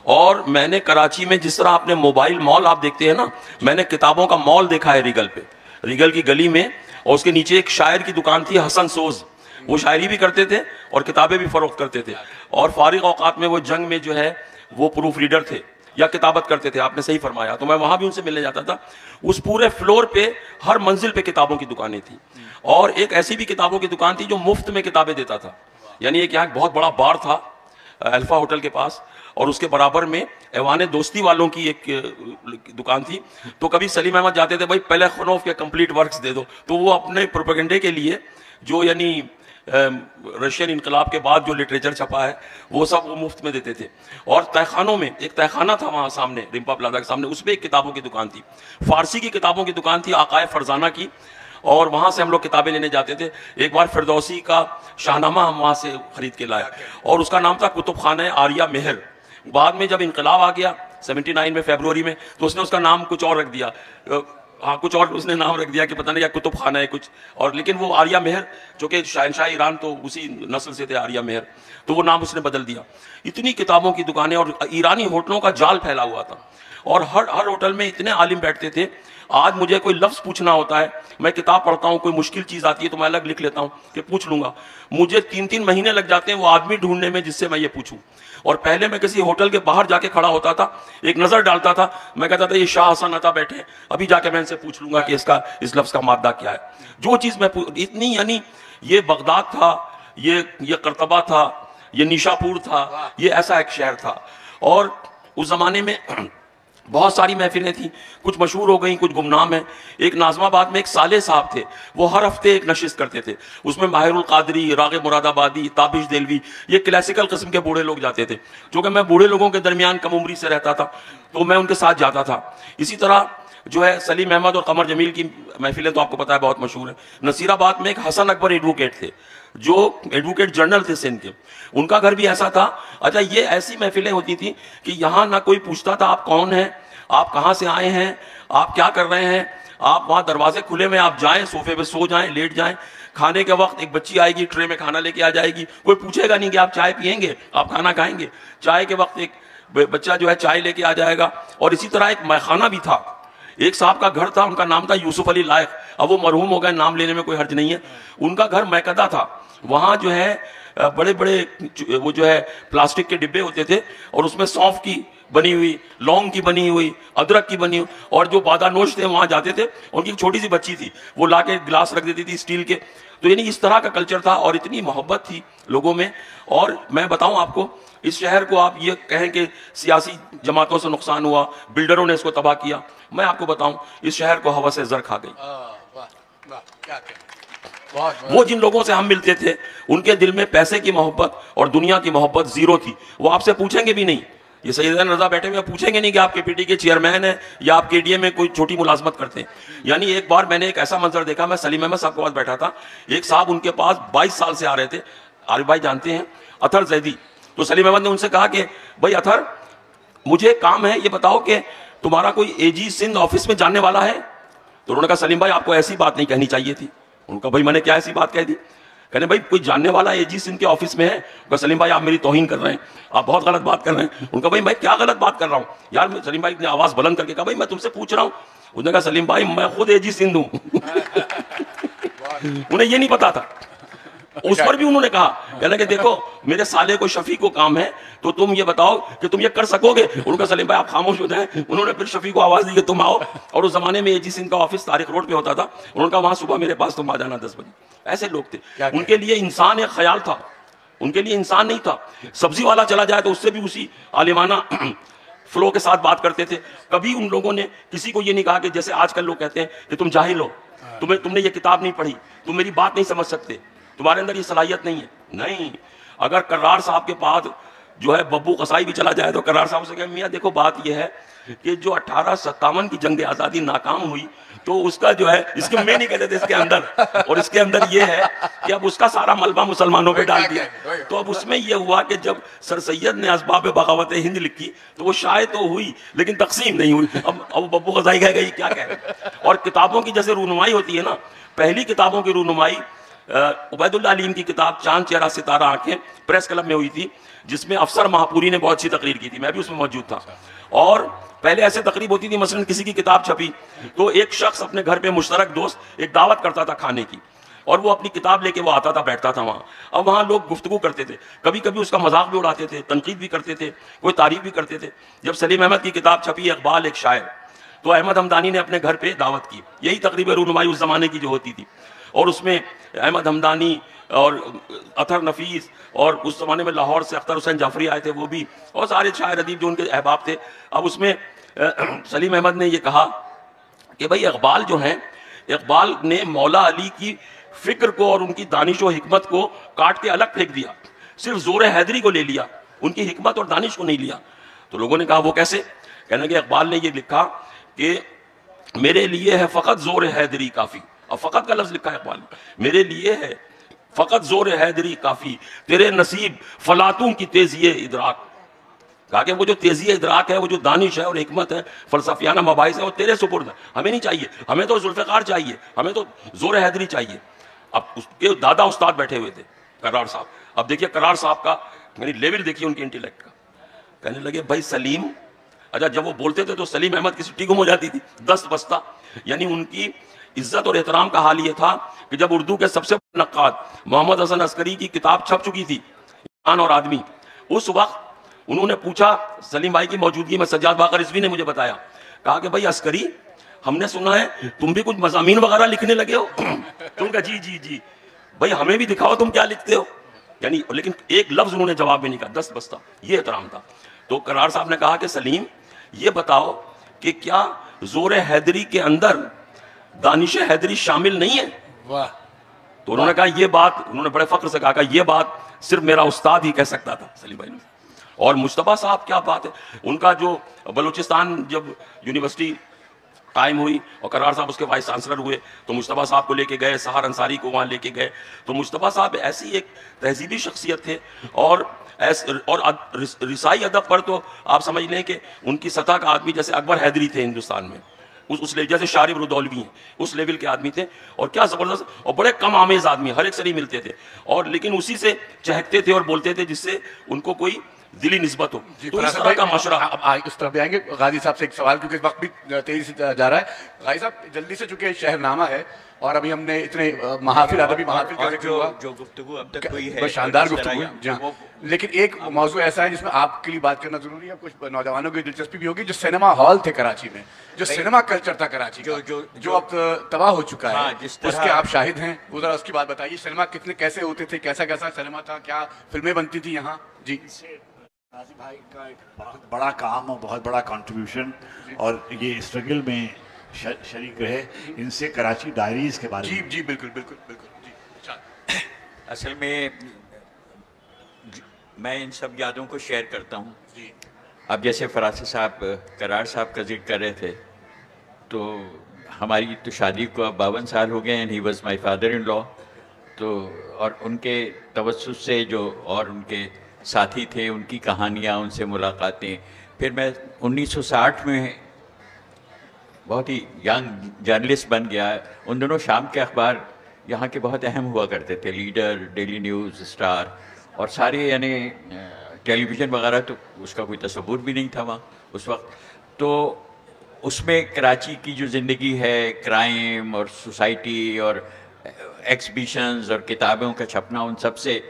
اور میں نے کراچی میں جس طرح اپنے موبائل مال آپ دیکھتے ہیں نا، میں نے کتابوں کا مال دیکھا ہے ریگل پہ، ریگل کی گلی میں. اور اس کے نیچے ایک شاعر کی دکان تھی، حسن سوز، وہ شاعری بھی کرتے تھے اور کتابیں بھی فروخت کرتے تھے. اور فارغ اوقات میں وہ جنگ میں جو ہے وہ پروف ریڈر تھے یا کتابت کرتے تھے. آپ نے صحیح فرمایا. تو میں وہاں بھی ان سے ملنے جاتا تھا. اس پورے فلور پہ ہر منزل پہ کتابوں کی دکانیں تھیں. اور ایک ایسی بھی کتابوں کی دکان تھی جو مفت میں کتابیں دیتا تھا. یعنی ایک یہاں بہت بڑا بار تھا الفا ہوٹل کے پاس، اور اس کے برابر میں ایوان دوستی والوں کی ایک دکان تھی. تو کبھی سلیم احمد جاتے تھے، بھائی پہلے خنوف کے کمپلیٹ ورکس دے دو. تو وہ اپنے پروپیگنڈے کے لیے جو یعنی رشین انقلاب کے بعد جو لٹریچر چھپا ہے وہ سب وہ مفت میں دیتے تھے. اور تہہ خانوں میں ایک تہہ خانہ تھا وہاں سامنے رمپا پلازا کے سامنے، اس میں ایک کتابوں کی دکان تھی. فارسی کی کتابوں کی دکان تھی آقائے فرزانہ کی، اور وہاں سے ہم لوگ کتابیں لینے جاتے تھے. ایک بار فردوسی کا شاہنامہ ہم وہاں سے خرید کے لائے، اور اس کا نام تھا کتب خانہ آریہ مہر. بعد میں جب انقلاب آ گیا 79 میں فیبروری میں، تو اس نے اس کا نام کچھ اور رکھ دیا. ہاں کچھ اور اس نے نام رکھ دیا کہ پتہ نہیں کیا کتب خانہ ہے کچھ اور، لیکن وہ آریہ مہر جو کہ شہنشاہ ایران تو اسی نسل سے تھے آریہ مہر، تو وہ نام اس نے بدل دیا. اتنی کتابوں کی دکانیں اور ایرانی ہوٹلوں کا جال پھیلا ہوا تھا. اور ہر ہوٹل میں اتنے عالم بیٹھتے تھے. آج مجھے کوئی لفظ پوچھنا ہوتا ہے، میں کتاب پڑھتا ہوں، کوئی مشکل چیز آتی ہے تو میں الگ لکھ لیتا ہوں کہ پوچھ لوں گا. مجھے 3 مہینے لگ جاتے ہیں وہ آدمی ڈھونڈنے میں جس سے میں یہ پوچھوں. اور پہلے میں کسی ہوٹل کے باہر جا کے کھڑا ہوتا تھا، ایک نظر ڈالتا تھا، میں کہتا تھا یہ شاہ حسن عطا بیٹھے ہیں، ابھی جا کے میں ان سے پوچھ لوں گا کہ اس لفظ کا مادہ کیا ہے. جو چیز میں اتنی، یعنی یہ بغداد تھا، یہ قرطبہ تھا، یہ نیشاپور تھا، یہ ایسا ایک شہر تھا. اور اس زمانے میں بہت ساری محفلیں تھیں، کچھ مشہور ہو گئیں، کچھ گمنام ہیں. ایک ناظم آباد میں ایک صالح صاحب تھے، وہ ہر ہفتے ایک نشست کرتے تھے. اس میں ماہر القادری، راغب مراد آبادی، تابش دہلوی، یہ کلاسیکل قسم کے بوڑھے لوگ جاتے تھے. چونکہ میں بوڑھے لوگوں کے درمیان کم عمری سے رہتا تھا تو میں ان کے ساتھ جاتا تھا. اسی طرح جو ہے سلیم احمد اور قمر جمیل کی محفلیں تو آپ کو پتہ ہے بہت مشہور ہیں. نصیر آباد میں ایک حسن اکبر ایڈوکیٹ تھے جو ایڈوکیٹ جنرل تھے سندھ کے، ان کا گھر بھی ایسا تھا. اچھا یہ ایسی محفلیں ہوتی تھیں کہ یہاں نہ کوئی پوچھتا تھا آپ کون ہیں، آپ کہاں سے آئے ہیں، آپ کیا کر رہے ہیں. آپ وہاں دروازے کھلے میں آپ جائیں، صوفے پہ سو جائیں، لیٹ جائیں. کھانے کے وقت ایک بچی آئے گی، ٹرے میں کھانا لے کے آ جائے گی. کوئی پوچھے گا نہیں کہ آپ چائے پئیں گے، آپ کھانا کھائیں گے. چائے کے وقت ایک بچہ جو ہے چائے لے کے آ جائے گا. اور اسی طرح ایک میخانہ بھی تھا. ایک صاحب کا گھر تھا، ان کا نام تھا یوسف علی لائق. اب وہ مرحوم ہو گئے، نام لینے میں کوئی حرج نہیں ہے. ان کا گھر میکدہ تھا. وہاں جو ہے بڑے بڑے وہ جو ہے پلاسٹک کے ڈبے ہوتے تھے، اور اس میں سونف کی بنی ہوئی، لونگ کی بنی ہوئی، ادرک کی بنی ہوئی، اور جو بادہ نوش تھے وہاں جاتے تھے. ان کی ایک چھوٹی سی بچی تھی، وہ لا کے گلاس رکھ دیتی تھی اسٹیل کے. تو یعنی اس طرح کا کلچر تھا اور اتنی محبت تھی لوگوں میں. اور میں بتاؤں آپ کو، اس شہر کو آپ یہ کہیں کہ سیاسی جماعتوں سے نقصان ہوا، بلڈروں نے اس کو تباہ کیا، میں آپ کو بتاؤں اس شہر کو ہوا سے زر کھا گئی. وہ جن لوگوں سے ہم ملتے تھے ان کے دل میں پیسے کی محبت اور دنیا کی محبت زیرو تھی. وہ آپ سے پوچھیں گے بھی نہیں. یہ سیدنا رضا بیٹھے ہوئے پوچھیں گے نہیں کہ آپ کے پی ٹی کے چیئرمین ہیں یا آپ کے ڈی اے میں کوئی چھوٹی ملازمت کرتے ہیں. یعنی ایک بار میں نے ایک ایسا منظر دیکھا، میں سلیم احمد صاحب کے پاس بیٹھا تھا، ایک صاحب ان کے پاس 22 سال سے آ رہے تھے. عارف بھائی جانتے ہیں اطہر زیدی. تو سلیم احمد نے ان سے کہا کہ بھائی اطہر مجھے کام ہے، یہ بتاؤ کہ تمہارا کوئی اے جی سندھ آفس میں جاننے والا ہے؟ تو انہوں نے کہا سلیم بھائی آپ کو ایسی بات نہیں کہنی چاہیے تھی. ان کا بھائی میں نے کیا ایسی بات کہہ دی؟ کہنے بھائی کوئی جاننے والا اے جی سندھ کے آفس میں ہے؟ کہ سلیم بھائی آپ میری توہین کر رہے ہیں، آپ بہت غلط بات کر رہے ہیں. ان کا بھائی میں کیا غلط بات کر رہا ہوں یار؟ سلیم بھائی نے آواز بلند کر کے کہا بھائی میں تم سے پوچھ رہا ہوں. انہوں نے کہا سلیم بھائی میں خود اے جی سندھ ہوں. انہیں یہ نہیں پتا تھا. اس پر بھی انہوں نے کہا کہنا کہ دیکھو میرے سالے کو شفیع کو کام ہے تو تم یہ بتاؤ کہ تم یہ کر سکو گے. انہوں نے کہا سلیم بھائی آپ خاموش ہو جائیں. انہوں نے پھر شفیع کو آواز دی کہ تم آؤ. اور اس زمانے میں اے جی سندھ کا آفس طارق روڈ پہ ہوتا تھا. انہوں نے کہا وہاں صبح میرے پاس تم آ جانا 10 بجے. ایسے لوگ تھے. ان کے لیے انسان ایک خیال تھا، ان کے لیے انسان نہیں تھا. سبزی والا چلا جائے تو اس سے بھی اسی عالمانہ فلو کے ساتھ بات کرتے تھے. کبھی ان لوگوں نے کسی کو یہ نہیں کہا کہ جیسے آج کل لوگ کہتے ہیں کہ تم جاہل ہو، تم نے یہ کتاب نہیں پڑھی، تم میری بات نہیں سمجھ سکتے، تمہارے اندر یہ صلاحیت نہیں ہے. نہیں، اگر کرار صاحب کے بعد جو ہے ببو قصائی بھی چلا جائے تو کرار صاحب سے کہے میاں دیکھو بات یہ ہے کہ جو 1857 کی جنگ آزادی ناکام ہوئی تو اس کا جو ہے اس کے میں نہیں کہتے تھے اس کے اندر، اور اس کے اندر یہ ہے کہ اب اس کا سارا ملبہ مسلمانوں پہ ڈال دیا. تو اب اس میں یہ ہوا کہ جب سر سید نے اسباب بغاوت ہند لکھی تو وہ شائع تو ہوئی لیکن تقسیم نہیں ہوئی. اب ببو قصائی کہے گا یہ کیا کہہ رہے. اور کتابوں کی جیسے رونمائی ہوتی ہے نا، پہلی کتابوں کی رونمائی عبید اللہ علیم کی کتاب چاند چہرہ ستارہ آنکھیں پریس کلب میں ہوئی تھی، جس میں افسر مہاپوری نے بہت اچھی تقریر کی تھی، میں بھی اس میں موجود تھا. اور پہلے ایسے تقریب ہوتی تھی، مثلا کسی کی کتاب چھپی تو ایک شخص اپنے گھر پہ مشترک دوست ایک دعوت کرتا تھا کھانے کی، اور وہ اپنی کتاب لے کے وہ آتا تھا بیٹھتا تھا وہاں. اب وہاں لوگ گفتگو کرتے تھے، کبھی کبھی اس کا مذاق بھی اڑاتے تھے، تنقید بھی کرتے تھے، کوئی تعریف بھی کرتے تھے. جب سلیم احمد کی کتاب چھپی اقبال ایک شاعر، تو احمد ہمدانی نے اپنے گھر پہ دعوت کی. یہی تقریب رونمائی اس زمانے کی جو ہوتی تھی، اور اس میں احمد ہمدانی اور اطہر نفیس اور اس زمانے میں لاہور سے اختر حسین جعفری آئے تھے وہ بھی، اور سارے شاعر ادیب جو ان کے احباب تھے. اب اس میں سلیم احمد نے یہ کہا کہ بھئی اقبال جو ہیں، اقبال نے مولا علی کی فکر کو اور ان کی دانش و حکمت کو کاٹ کے الگ پھینک دیا، صرف زور حیدری کو لے لیا، ان کی حکمت اور دانش کو نہیں لیا. تو لوگوں نے کہا وہ کیسے؟ کہنے کہ اقبال نے یہ لکھا کہ میرے لیے ہے فقط زور حیدری کافی. اور فقط کا لفظ لکھا ہے اقبال نے، میرے لیے ہے فقط زور حیدری کافی، تیرے نصیب فلاطوں کی تیزی ادراک. کہا کہ وہ جو تیزی ادراک ہے، وہ جو دانش ہے اور حکمت ہے، فلسفیانہ مباحث ہے، وہ تیرے سپرد ہے، ہمیں نہیں چاہیے. ہمیں تو ذوالفقار چاہیے، ہمیں تو زور حیدری چاہیے. اب اس کے دادا استاد بیٹھے ہوئے تھے کرار صاحب. اب دیکھیے کرار صاحب کا یعنی لیول دیکھیے ان کے انٹیلیکٹ کا. کہنے لگے بھائی سلیم، اچھا جب وہ بولتے تھے تو سلیم احمد کی سٹی گم ہو جاتی تھی، دست بستہ. یعنی ان کی عزت اور احترام کا حال یہ تھا کہ جب اردو کے سب سے بڑے نقاد محمد حسن عسکری کی کتاب چھپ چکی تھی انسان اور آدمی، اس وقت انہوں نے پوچھا سلیم بھائی کی موجودگی میں، سجاد باقر رضوی نے مجھے بتایا، کہا کہ بھائی عسکری ہم نے سنا ہے تم بھی کچھ مضامین وغیرہ لکھنے لگے ہو. تم کہا جی جی جی بھائی ہمیں بھی دکھاؤ تم کیا لکھتے ہو. یعنی لیکن ایک لفظ انہوں نے جواب میں نہیں کہا، دست بستہ. یہ احترام تھا. تو کرار صاحب نے کہا کہ سلیم یہ بتاؤ کہ کیا زور حیدری کے اندر دانش حیدری شامل نہیں ہے؟ واہ. تو انہوں نے کہا یہ بات، انہوں نے بڑے فخر سے کہا کہ یہ بات صرف میرا استاد ہی کہہ سکتا تھا سلیم بھائی نے. اور مجتبیٰ صاحب کیا بات ہے، ان کا جو بلوچستان جب یونیورسٹی قائم ہوئی اور کرار صاحب اس کے وائس چانسلر ہوئے تو مجتبیٰ صاحب کو لے کے گئے، سحر انصاری کو وہاں لے کے گئے. تو مجتبیٰ صاحب ایسی ایک تہذیبی شخصیت تھے، اور رسائی ادب پر تو آپ سمجھ لیں کہ ان کی سطح کا آدمی جیسے اکبر حیدری تھے ہندوستان میں، اس جیسے شارب رودولوی ہیں، اس لیول کے آدمی تھے. اور کیا زبردست اور بڑے کم آمیز آدمی، ہر ایک سے نہیں ملتے تھے، اور لیکن اسی سے چہکتے تھے اور بولتے تھے جس سے ان کو کوئی دلی نسبت ہو. تو اس طرح کا معاشرہ. اب اس طرح بھی آئیں گے. غازی صاحب سے ایک سوال کیونکہ اس وقت بھی تیزی سے جا رہا ہے. غازی صاحب جلدی سے، چونکہ شہر نامہ ہے اور ابھی ہم نے اتنے محافل، ادبی محافل کا ذکر ہوا، جو گفتگو اب تک ہوئی ہے شاندار گفتگو ہے. لیکن ایک موضوع ایسا ہے جس میں آپ کے لیے بات کرنا ضروری ہے، کچھ نوجوانوں کی دلچسپی بھی ہوگی. جو سینما ہال تھے کراچی میں، جو سینما کلچر تھا کراچی کا، جو اب تباہ ہو چکا ہے، اس کے آپ شاہد ہیں. وہ ذرا اس کی بات بتائیے. سینما کیسے ہوتے تھے، کیسا کیسا سینما تھا، کیا فلمیں بنتی تھی یہاں؟ جی غازی بھائی کا ایک بہت بڑا کام اور بہت بڑا کنٹریبیوشن، اور یہ اسٹرگل میں شریک رہے. ان سے کراچی ڈائریز کے بارے میں. جی بالکل بالکل بالکل. جی اصل میں میں ان سب یادوں کو شیئر کرتا ہوں. اب جیسے فراسی صاحب کرار صاحب کا ذکر کر رہے تھے، تو ہماری تو شادی کو اب 52 سال ہو گئے ہیں. He was my father in law. تو اور ان کے توسط سے جو اور ان کے ساتھی تھے، ان کی کہانیاں، ان سے ملاقاتیں. پھر میں 1960 میں بہت ہی ینگ جرنلسٹ بن گیا. ان دنوں شام کے اخبار یہاں کے بہت اہم ہوا کرتے تھے، لیڈر، ڈیلی نیوز، اسٹار، اور سارے یعنی ٹیلی ویژن وغیرہ تو اس کا کوئی تصور بھی نہیں تھا وہاں اس وقت. تو اس میں کراچی کی جو زندگی ہے، کرائم اور سوسائٹی اور ایکسبیشنز اور کتابوں کا چھپنا، ان سب سے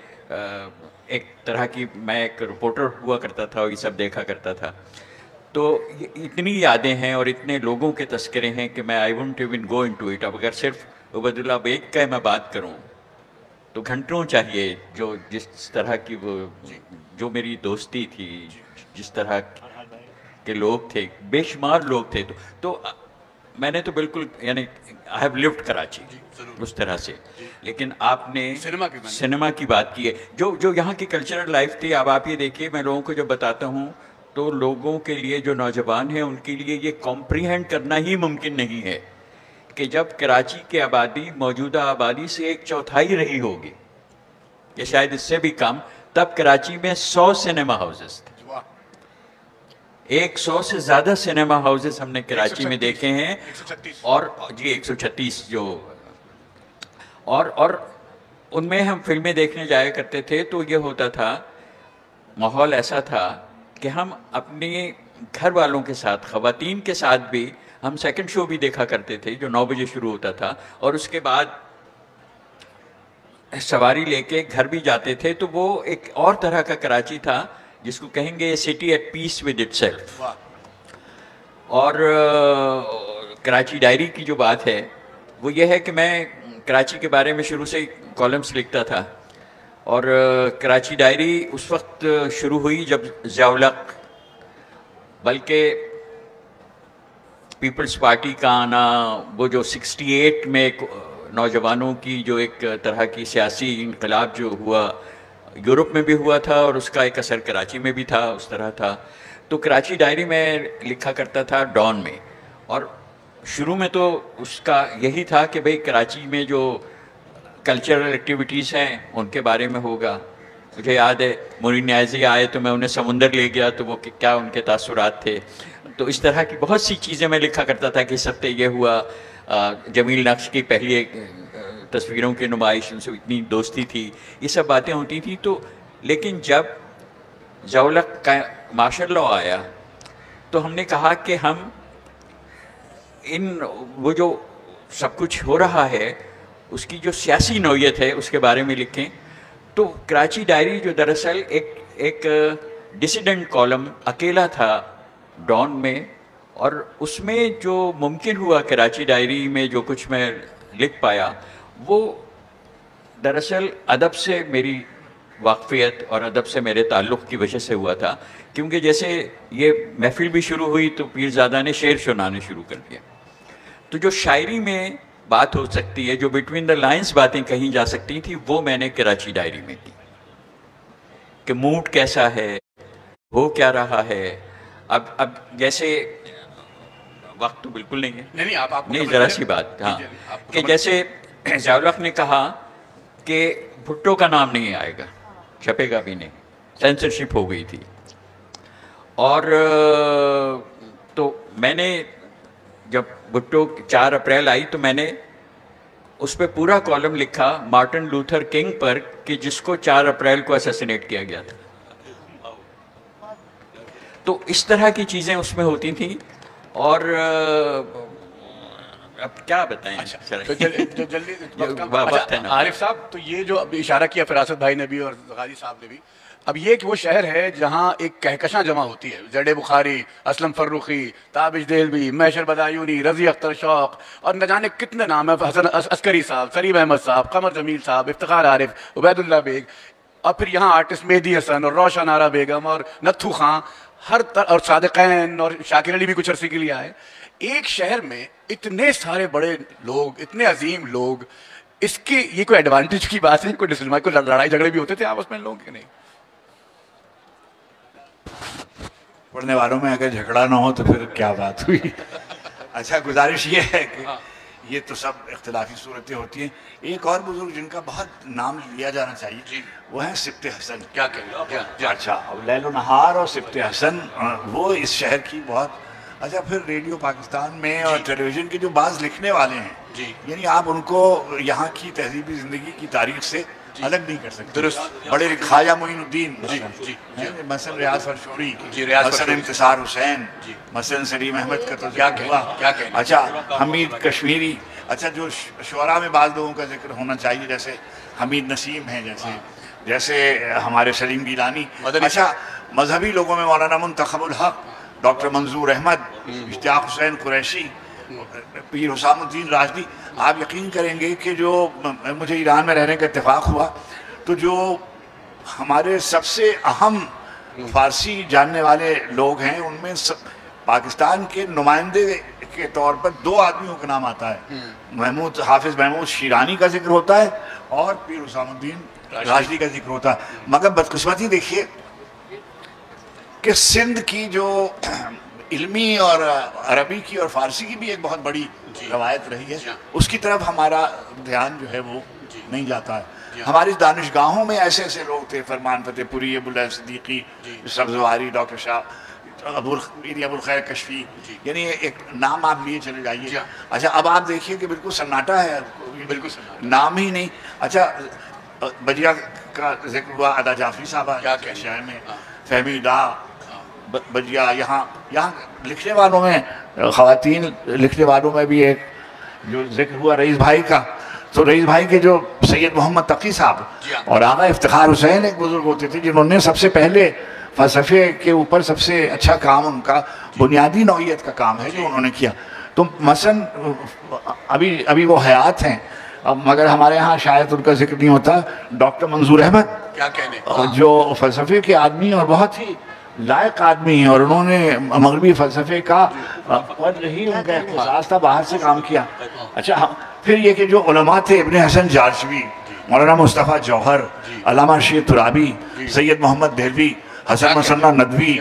ایک طرح کی میں ایک رپورٹر ہوا کرتا تھا اور یہ سب دیکھا کرتا تھا. تو اتنی یادیں ہیں اور اتنے لوگوں کے تذکرے ہیں کہ میں I won't even go into it. اب اگر صرف عبید اللہ بیگ کا میں بات کروں تو گھنٹوں چاہیے. جو جس طرح کی وہ جو میری دوستی تھی، جس طرح کے لوگ تھے، بے شمار لوگ تھے. تو میں نے تو بالکل یعنی آئی ہیو لیوڈ کراچی اس طرح سے، لیکن آپ نے سنیما کی بات کی ہے، جو یہاں کی کلچرل لائف تھی. اب آپ یہ دیکھیے، میں لوگوں کو جب بتاتا ہوں تو لوگوں کے لیے جو نوجوان ہیں ان کے لیے یہ کمپریہینڈ کرنا ہی ممکن نہیں ہے کہ جب کراچی کی آبادی موجودہ آبادی سے 1/4 رہی ہوگی یا شاید اس سے بھی کم، تب کراچی میں 100 سنیما ہاؤسز تھے. 100 سے زیادہ سنیما ہاؤسز ہم نے کراچی میں دیکھے ہیں، اور جی 136 جو، اور ان میں ہم فلمیں دیکھنے جایا کرتے تھے تو یہ ہوتا تھا، ماحول ایسا تھا کہ ہم اپنے گھر والوں کے ساتھ، خواتین کے ساتھ بھی ہم سیکنڈ شو بھی دیکھا کرتے تھے جو 9 بجے شروع ہوتا تھا، اور اس کے بعد سواری لے کے گھر بھی جاتے تھے. تو وہ ایک اور طرح کا کراچی تھا جس کو کہیں گے city at peace with itself. اور کراچی ڈائری کی جو بات ہے وہ یہ ہے کہ میں کراچی کے بارے میں شروع سے کالمز لکھتا تھا، اور کراچی ڈائری اس وقت شروع ہوئی جب ضیاء الحق، بلکہ پیپلز پارٹی کا آنا، وہ جو 68 میں نوجوانوں کی جو ایک طرح کی سیاسی انقلاب جو ہوا، یورپ میں بھی ہوا تھا اور اس کا ایک اثر کراچی میں بھی تھا، اس طرح تھا. تو کراچی ڈائری میں لکھا کرتا تھا ڈان میں، اور شروع میں تو اس کا یہی تھا کہ بھئی کراچی میں جو کلچرل ایکٹیویٹیز ہیں ان کے بارے میں ہوگا. مجھے یاد ہے معین نیازی آئے تو میں انہیں سمندر لے گیا، تو وہ کیا ان کے تاثرات تھے. تو اس طرح کی بہت سی چیزیں میں لکھا کرتا تھا کہ اس ہفتے یہ ہوا. جمیل نقش کی پہلی ایک تصویروں کی نمائش، ان سے اتنی دوستی تھی، یہ سب باتیں ہوتی تھیں. تو لیکن جب ضیاء الحق کا مارشل لاء آیا تو ہم نے کہا کہ ہم وہ جو سب کچھ ہو رہا ہے اس کی جو سیاسی نوعیت ہے اس کے بارے میں لکھیں. تو کراچی ڈائری جو دراصل ایک ڈسیڈنٹ کالم اکیلا تھا ڈان میں، اور اس میں جو ممکن ہوا کراچی ڈائری میں جو کچھ میں لکھ پایا وہ دراصل ادب سے میری واقفیت اور ادب سے میرے تعلق کی وجہ سے ہوا تھا. کیونکہ جیسے یہ محفل بھی شروع ہوئی تو پیرزادہ نے شعر سنانے شروع کر دیا. تو جو شاعری میں بات ہو سکتی ہے، جو بٹوین دا لائنز باتیں کہیں جا سکتی تھی، وہ میں نے کراچی ڈائری میں کی کہ موڈ کیسا ہے، ہو کیا رہا ہے. اب جیسے وقت تو بالکل نہیں ہے، نہیں ذرا سی بات، ہاں، کہ جیسے ضیاء الحق نے کہا کہ بھٹو کا نام نہیں آئے گا، چھپے گا بھی نہیں، سینسرشپ ہو گئی تھی. اور تو میں نے جب بھٹو 4 اپریل آئی تو میں نے اس پہ پورا کالم لکھا مارٹن لوتھر کنگ پر کہ جس کو 4 اپریل کو اسیسینیٹ کیا گیا تھا. تو اس طرح کی چیزیں اس میں ہوتی تھیں. اور اب کیا بتائیں، جلدی عارف صاحب، تو یہ جو اب اشارہ کیا فراست بھائی نے بھی اور غازی صاحب نے بھی، اب یہ کہ وہ شہر ہے جہاں ایک کہکشاں جمع ہوتی ہے، زیڈ بخاری، اسلم فروخی، تابش دہلوی، محشر بدایونی، رضی اختر شوق، اور نہ جانے کتنے نام ہیں، حسن عسکری صاحب، سلیم احمد صاحب، قمر جمیل صاحب، افتخار عارف، عبید اللہ بیگ، اور پھر یہاں آرٹسٹ مہدی حسن اور روشن آرا بیگم اور نتھو خان، ہر طرح، اور صادقین اور شاکر علی بھی کچھ عرصے کے لیے آئے. ایک شہر میں اتنے سارے بڑے لوگ، اتنے عظیم لوگ، اس کی یہ کوئی ایڈوانٹیج کی بات ہے؟ کوئی ڈسلمائی، کوئی لڑائی جھگڑے بھی ہوتے تھے آپس میں لوگوں کے؟ نہیں. پڑھنے والوں میں اگر جھگڑا نہ ہو تو پھر کیا بات ہوئی. اچھا، گزارش یہ ہے کہ یہ تو سب اختلافی صورتیں ہوتی ہیں. ایک اور بزرگ جن کا بہت نام لیا جانا چاہیے وہ ہیں سبط حسن. کیا کہیں؟ اچھا، لیل و نہار اور سبط حسن وہ اس شہر کی بہت. اچھا، پھر ریڈیو پاکستان میں اور ٹیلی ویژن کے جو بعض لکھنے والے ہیں، یعنی آپ ان کو یہاں کی تہذیبی زندگی کی تاریخ سے الگ نہیں کر سکتے. درست. بڑے خواجہ معین الدین مثلا، ریاض فرشوری، مثلا انتصار حسین، مثلا سلیم احمد کا تو کیا کہنا. اچھا، حمید کشمیری. اچھا، جو شعراء میں بعض لوگوں کا ذکر ہونا چاہیے جیسے حمید نسیم ہیں، جیسے ہمارے سلیم گیلانی. اچھا، مذہبی لوگوں میں مولانا منتخب الحق، ڈاکٹر منظور احمد، اشتیاق حسین قریشی، پیر حسام الدین راشدی. آپ یقین کریں گے کہ جو مجھے ایران میں رہنے کا اتفاق ہوا تو جو ہمارے سب سے اہم فارسی جاننے والے لوگ ہیں ان میں پاکستان کے نمائندے کے طور پر 2 آدمیوں کا نام آتا ہے، حافظ محمود شیرانی کا ذکر ہوتا ہے اور پیر حسام الدین راشدی کا ذکر ہوتا ہے. مگر بدقسمتی دیکھیے کہ سندھ کی جو علمی اور عربی کی اور فارسی کی بھی ایک بہت بڑی روایت رہی ہے، اس کی طرف ہمارا دھیان جو ہے وہ نہیں جاتا ہے. ہماری دانشگاہوں میں ایسے ایسے لوگ تھے، فرمان فتح پوری، ابواللہ صدیقی، سبزواری، ڈاکٹر شاہ ابوالخیر کشفی، یعنی ایک نام آپ لیے چلے جائیے. اچھا اب آپ دیکھیے کہ بالکل سناٹا ہے، بالکل نام ہی نہیں. اچھا بجیا کا ذکر ہوا، ادا جعفری صاحبہ شہر میں، فہمی دا بجیا. یہاں لکھنے والوں میں، خواتین لکھنے والوں میں بھی ایک جو ذکر ہوا رئیس بھائی کا، تو رئیس بھائی کے جو سید محمد تقی صاحب اور آغا افتخار حسین ایک بزرگ ہوتے تھے جنہوں نے سب سے پہلے فلسفے کے اوپر سب سے اچھا کام، ان کا بنیادی نوعیت کا کام ہے جو انہوں نے کیا. تو مثلا ابھی وہ حیات ہیں، مگر ہمارے ہاں شاید ان کا ذکر نہیں ہوتا، ڈاکٹر منظور احمد، کیا کہنے، جو فلسفے کے آدمی اور بہت ہی لائق آدمی ہیں، اور انہوں نے مغربی فلسفے کا قدر ہی ان کا اختصاص تھا، باہر سے کام کیا. اچھا پھر یہ کہ جو علماء تھے، ابن حسن جارشوی، مولانا مصطفیٰ جوہر، علامہ شیر ترابی، سید محمد دہلوی، حسن مسنہ ندوی،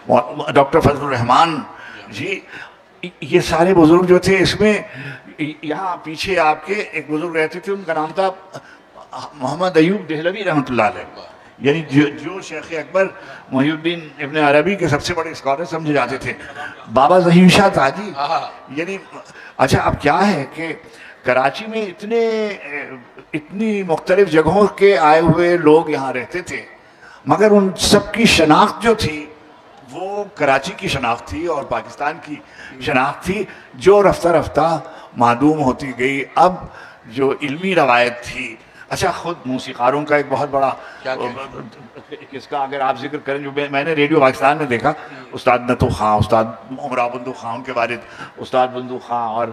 ڈاکٹر فضل الرحمان جی، یہ سارے بزرگ جو تھے. اس میں یہاں پیچھے آپ کے ایک بزرگ رہتے تھے، ان کا نام تھا محمد ایوب دہلوی رحمۃ اللہ علیہ، یعنی جو شیخ اکبر محی الدین ابن عربی کے سب سے بڑے اسکالر سمجھے جاتے تھے. بابا ظہیر شاہ تاجی، یعنی اچھا اب کیا ہے کہ کراچی میں اتنی مختلف جگہوں کے آئے ہوئے لوگ یہاں رہتے تھے، مگر ان سب کی شناخت جو تھی وہ کراچی کی شناخت تھی اور پاکستان کی شناخت تھی، جو رفتہ رفتہ معدوم ہوتی گئی. اب جو علمی روایت تھی، اچھا خود موسیقاروں کا ایک بہت بڑا اس کا اگر آپ ذکر کریں، جو میں نے ریڈیو پاکستان میں دیکھا، استاد نتو خان، استاد عمرہ بندو خان، ان کے والد استاد بندو خان، اور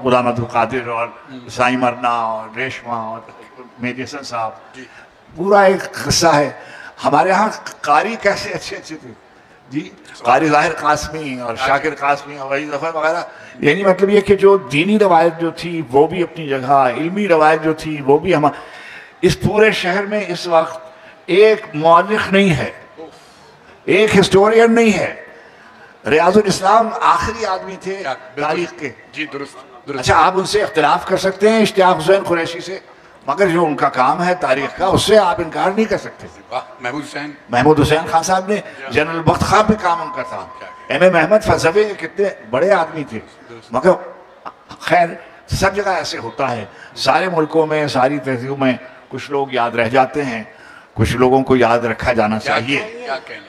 غلام عبدالقادر، اور سائیں مرنا، اور ریشمہ، اور مہدی حسن صاحب، پورا ایک قصہ ہے. ہمارے ہاں قاری کیسے اچھے تھے جی، قاری ظاہر قاسمی اور شاکر قاسمی اور وحید ظفر وغیرہ. یعنی مطلب یہ کہ جو دینی روایت جو تھی وہ بھی اپنی جگہ، علمی روایت جو تھی وہ بھی اس پورے شہر میں اس وقت ایک مورخ نہیں ہے، ایک ہسٹورین نہیں ہے. ریاض الاسلام آخری آدمی تھے تاریخ کے. جی درست. اچھا آپ ان سے اختلاف کر سکتے ہیں اشتیاق حسین قریشی سے، مگر جو ان کا کام ہے تاریخ کا، اس سے آپ انکار نہیں کر سکتے. محمود حسین خان صاحب نے، جنرل بخت خان پہ کام ان کا تھا. ایم اے محمد فلسفے کے کتنے بڑے آدمی تھے. مگر خیر سب جگہ ایسے ہوتا ہے، سارے ملکوں میں، ساری تہذیبوں میں کچھ لوگ یاد رہ جاتے ہیں، کچھ لوگوں کو یاد رکھا جانا چاہیے،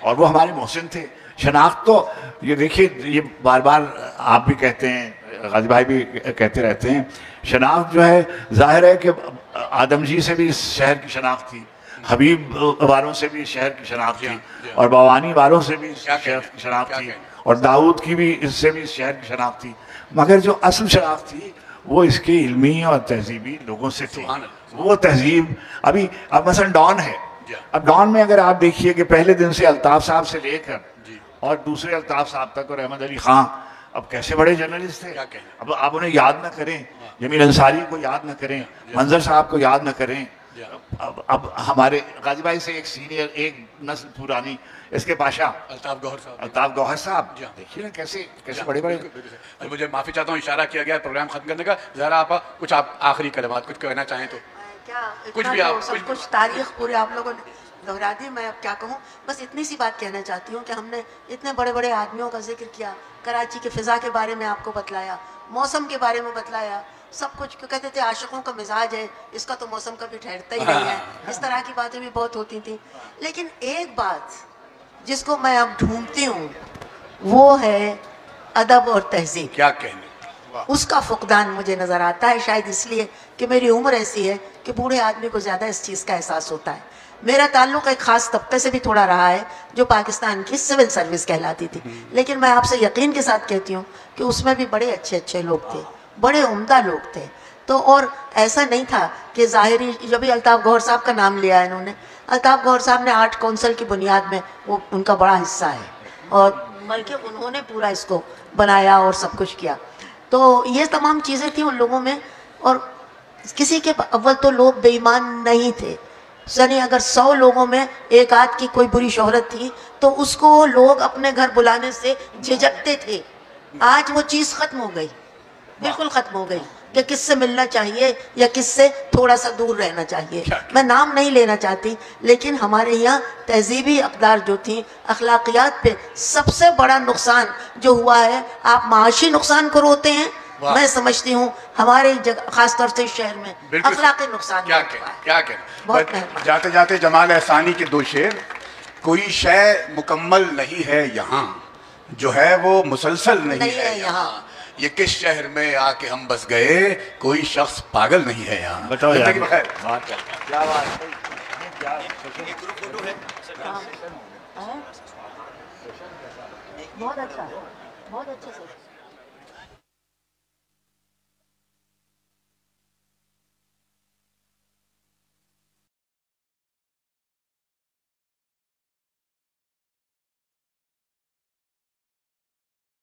اور وہ ہمارے محسن تھے. شناخت تو یہ دیکھیے، یہ بار بار آپ بھی کہتے ہیں، غازی بھائی بھی کہتے رہتے ہیں، شناخت جو ہے ظاہر ہے کہ آدم جی سے بھی اس شہر کی شناخت تھی، حبیب والوں سے بھی اس شہر کی شناخت تھی، اور بوانی والوں سے بھی اس شہر کی شناخت تھی، اور داؤد کی بھی اس سے بھی اس شہر کی شناخت تھی. مگر جو اصل شناخت تھی وہ اس کے علمی اور تہذیبی لوگوں سے تھی. وہ تہذیب اب مثلا ڈان ہے. اب ڈان میں اگر آپ دیکھیے کہ پہلے دن سے الطاف صاحب سے لے کر اور دوسرے الطاف صاحب تک، اور احمد علی خان، اب کیسے بڑے جرنلسٹ تھے. اب آپ انہیں یاد نہ کریں، جمیل انصاری کو یاد نہ کریں، منظر صاحب کو یاد نہ کریں. اب ہمارے غازی بھائی سے ایک سینئر، ایک نسل پرانی، اس کے پاشا الطاف گوہر صاحب، دیکھیے نا کیسے بڑے بڑے. مجھے معافی چاہتا ہوں، اشارہ کیا گیا پروگرام ختم کرنے کا. ذرا آپ کچھ آخری کلمات کچھ کہنا چاہیں تو کچھ بھی. آپ سب کچھ تاریخ پورے آپ لوگوں نے دہرا دی. میں اب کیا کہوں، بس اتنی سی بات کہنا چاہتی ہوں کہ ہم نے اتنے بڑے بڑے آدمیوں کا ذکر کیا، کراچی کے فضا کے بارے میں آپ کو بتلایا، موسم کے بارے میں بتلایا، سب کچھ. کہتے تھے عاشقوں کا مزاج ہے، اس کا تو موسم کبھی ٹھہرتا ہی نہیں ہے. اس طرح کی باتیں بھی بہت ہوتی تھیں. لیکن ایک بات جس کو میں اب ڈھونڈتی ہوں وہ ہے ادب اور تہذیب. کیا کہنے، اس کا فقدان مجھے نظر آتا ہے، شاید اس لیے کہ میری عمر ایسی ہے کہ بوڑھے آدمی کو زیادہ اس چیز کا احساس ہوتا ہے. میرا تعلق ایک خاص طبقے سے بھی تھوڑا رہا ہے جو پاکستان کی سول سروس کہلاتی تھی، لیکن میں آپ سے یقین کے ساتھ کہتی ہوں کہ اس میں بھی بڑے اچھے لوگ تھے، بڑے عمدہ لوگ تھے. تو اور ایسا نہیں تھا کہ ظاہری، جو بھی الطاف گوہر صاحب کا نام لیا ہے انہوں نے، الطاف گوہر صاحب نے آرٹ کونسل کی بنیاد میں وہ ان کا بڑا حصہ ہے، اور بلکہ انہوں نے پورا اس کو بنایا اور سب کچھ کیا. تو یہ تمام چیزیں تھیں ان لوگوں میں. اور کسی کے اول تو لوگ بے ایمان نہیں تھے. یعنی اگر 100 لوگوں میں ایک آدھ کی کوئی بری شہرت تھی تو اس کو لوگ اپنے گھر بلانے سے جھجکتے تھے. آج وہ چیز ختم ہو گئی, بالکل ختم ہو گئی کہ کس سے ملنا چاہیے یا کس سے تھوڑا سا دور رہنا چاہیے. میں نام نہیں لینا چاہتی, لیکن ہمارے یہاں تہذیبی اقدار جو تھیں, اخلاقیات پہ سب سے بڑا نقصان جو ہوا ہے, آپ معاشی نقصان کو روتے ہیں, میں سمجھتی ہوں ہمارے خاص طور سے شہر میں اخلاقی نقصان کیا کہنا. جاتے جاتے جمال احسانی کے 2 شعر. کوئی شے مکمل نہیں ہے یہاں, جو ہے وہ مسلسل نہیں ہے یہاں. یہ کس شہر میں آ کے ہم بس گئے, کوئی شخص پاگل نہیں ہے یہاں. بتاؤ یار. بہت اچھا, بہت اچھا سر.